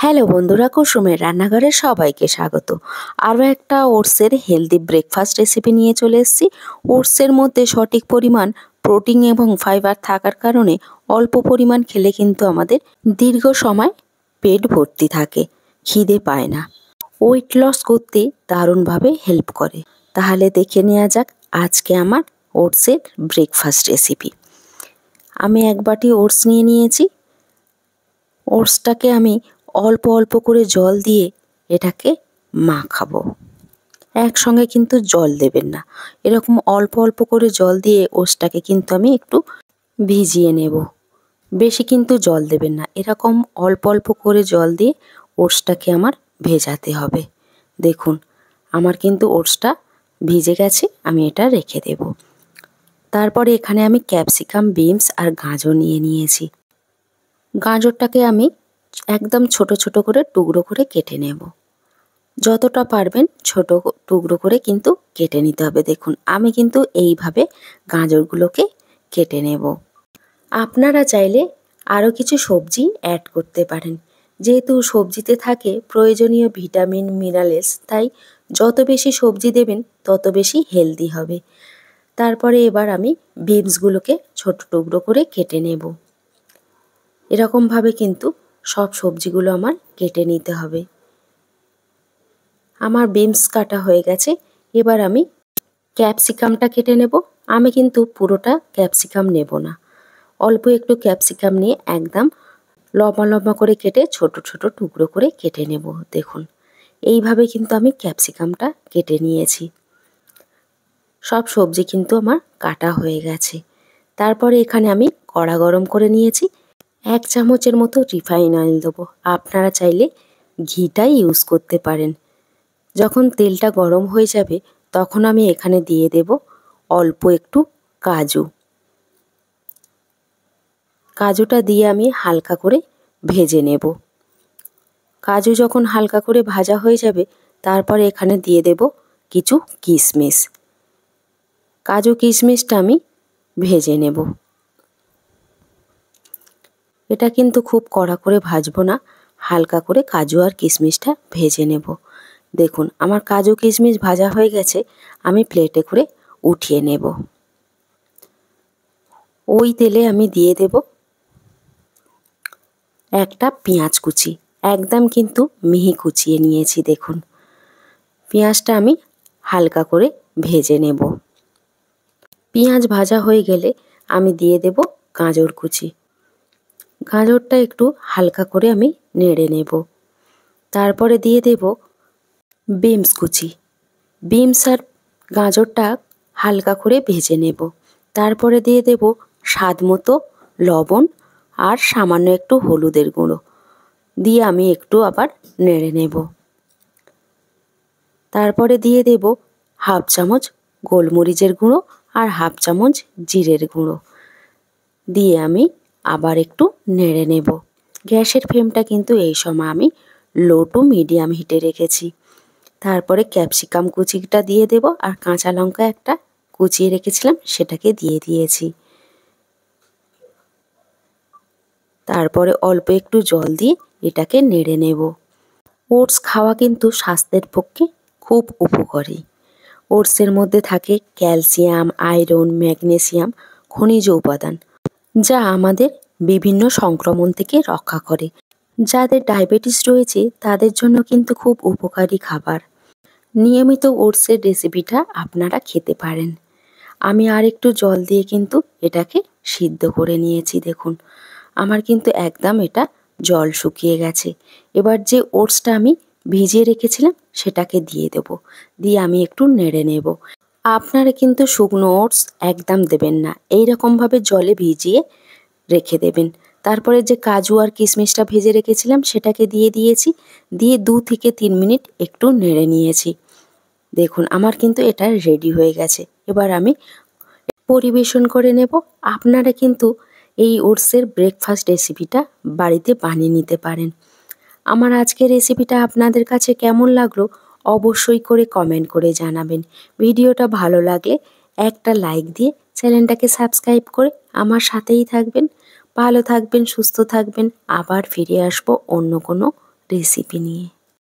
Hello বন্ধুরা, কুসুমের রান্নাঘরে সবাইকে স্বাগত। আরও একটা ওটসের হেলদি ব্রেকফাস্ট রেসিপি নিয়ে চলে এসেছি। ওটসের মধ্যে সঠিক পরিমাণ প্রোটিন এবং ফাইবার থাকার কারণে অল্প পরিমাণ খেলে কিন্তু আমাদের দীর্ঘ সময় পেট ভর্তি থাকে, খিদে পায় না, ওয়েট লস করতে দারুণভাবে হেল্প করে। তাহলে দেখে নেওয়া যাক আজকে আমার ওটসের ব্রেকফাস্ট রেসিপি। আমি এক বাটি ওটস নিয়ে নিয়েছি। ওটসটাকে আমি অল্প অল্প করে জল দিয়ে এটাকে মাখাবো। একসঙ্গে কিন্তু জল দেবেন না, এরকম অল্প অল্প করে জল দিয়ে ওটসটাকে কিন্তু আমি একটু ভিজিয়ে নেব। বেশি কিন্তু জল দেবেন না, এরকম অল্প অল্প করে জল দিয়ে ওটসটাকে আমার ভেজাতে হবে। দেখুন আমার কিন্তু ওটসটা ভিজে গেছে, আমি এটা রেখে দেব। তারপরে এখানে আমি ক্যাপসিকাম, বিনস আর গাজর নিয়ে নিয়েছি। গাজরটাকে আমি একদম ছোট ছোট করে টুকরো করে কেটে নেব। যতটা পারবেন ছোট টুকরো করে কিন্তু কেটে নিতে হবে। দেখুন আমি কিন্তু এইভাবে গাজরগুলোকে কেটে নেব। আপনারা চাইলে আরও কিছু সবজি অ্যাড করতে পারেন, যেহেতু সবজিতে থাকে প্রয়োজনীয় ভিটামিন, মিনারেলস, তাই যত বেশি সবজি দেবেন তত বেশি হেলদি হবে। তারপরে এবার আমি বিনসগুলোকে ছোট টুকরো করে কেটে নেব। এরকমভাবে কিন্তু সব সবজিগুলো আমার কেটে নিতে হবে। আমার বিনস কাটা হয়ে গেছে। এবার আমি ক্যাপসিকামটা কেটে নেব। আমি কিন্তু পুরোটা ক্যাপসিকাম নেব না, অল্প একটু ক্যাপসিকাম নিয়ে একদম লম্বা লম্বা করে কেটে ছোট ছোট টুকরো করে কেটে নেব। দেখুন এইভাবে কিন্তু আমি ক্যাপসিকামটা কেটে নিয়েছি। সব সবজি কিন্তু আমার কাটা হয়ে গেছে। তারপরে এখানে আমি কড়া গরম করে নিয়েছি। 1 চামচের মতো রিফাইন অয়েল দেবো। আপনারা চাইলে ঘিটাই ইউজ করতে পারেন। যখন তেলটা গরম হয়ে যাবে তখন আমি এখানে দিয়ে দেব অল্প একটু কাজু। কাজুটা দিয়ে আমি হালকা করে ভেজে নেব। কাজু যখন হালকা করে ভাজা হয়ে যাবে তারপরে এখানে দিয়ে দেব কিছু কিশমিশ। কাজু কিশমিশটা আমি ভেজে নেব। এটা কিন্তু খুব কড়া করে ভাজবো না, হালকা করে কাজু আর কিশমিশটা ভেজে নেব। দেখুন আমার কাজু কিশমিশ ভাজা হয়ে গেছে, আমি প্লেটে করে উঠিয়ে নেব। ওই তেলে আমি দিয়ে দেব একটা পেঁয়াজ কুচি, একদম কিন্তু মিহি কুচিয়ে নিয়েছি। দেখুন পেঁয়াজটা আমি হালকা করে ভেজে নেব। পেঁয়াজ ভাজা হয়ে গেলে আমি দিয়ে দেব গাজর কুচি। গাজরটা একটু হালকা করে আমি নেড়ে নেব। তারপরে দিয়ে দেব বিনস কুচি। বিনস আর গাজরটা হালকা করে ভেজে নেব। তারপরে দিয়ে দেব স্বাদ মতো লবণ আর সামান্য একটু হলুদের গুঁড়ো দিয়ে আমি একটু আবার নেড়ে নেব। তারপরে দিয়ে দেব হাফ চামচ গোলমরিচের গুঁড়ো আর হাফ চামচ জিরের গুঁড়ো দিয়ে আমি আবার একটু নেড়ে নেব। গ্যাসের ফ্লেমটা কিন্তু এই সময় আমি লো টু মিডিয়াম হিটে রেখেছি। তারপরে ক্যাপসিকাম কুচিটা দিয়ে দেব আর কাঁচা লঙ্কা একটা কুচিয়ে রেখেছিলাম সেটাকে দিয়ে দিয়েছি। তারপরে অল্প একটু জল দিয়ে এটাকে নেড়ে নেব। ওটস খাওয়া কিন্তু স্বাস্থ্যের পক্ষে খুব উপকারী। ওটসের মধ্যে থাকে ক্যালসিয়াম, আয়রন, ম্যাগনেসিয়াম, খনিজ উপাদান, যা আমাদের বিভিন্ন সংক্রমণ থেকে রক্ষা করে। যাদের ডায়াবেটিস রয়েছে তাদের জন্য কিন্তু খুব উপকারী খাবার। নিয়মিত ওটসের রেসিপিটা আপনারা খেতে পারেন। আমি আর একটু জল দিয়ে কিন্তু এটাকে সিদ্ধ করে নিয়েছি। দেখুন আমার কিন্তু একদম এটা জল শুকিয়ে গেছে। এবার যে ওটসটা আমি ভিজিয়ে রেখেছিলাম সেটাকে দিয়ে দেব, দিয়ে আমি একটু নেড়ে নেব। আপনারা কিন্তু শুকনো ওটস একদম দেবেন না, এইরকমভাবে জলে ভিজিয়ে রেখে দেবেন। তারপরে যে কাজু আর কিশমিশটা ভেজে রেখেছিলাম সেটাকে দিয়ে দিয়েছি, দিয়ে 2 থেকে 3 মিনিট একটু নেড়ে নিয়েছি। দেখুন আমার কিন্তু এটা রেডি হয়ে গেছে। এবার আমি পরিবেশন করে নেব। আপনারা কিন্তু এই ওটসের ব্রেকফাস্ট রেসিপিটা বাড়িতে বানিয়ে নিতে পারেন। আমার আজকের রেসিপিটা আপনাদের কাছে কেমন লাগলো অবশ্যই করে কমেন্ট করে জানাবেন। ভিডিওটা ভালো লাগলে একটা লাইক দিয়ে চ্যানেলটাকে সাবস্ক্রাইব করে আমার সাথেই থাকবেন। ভালো থাকবেন, সুস্থ থাকবেন। আবার ফিরে আসবো অন্য কোনো রেসিপি নিয়ে।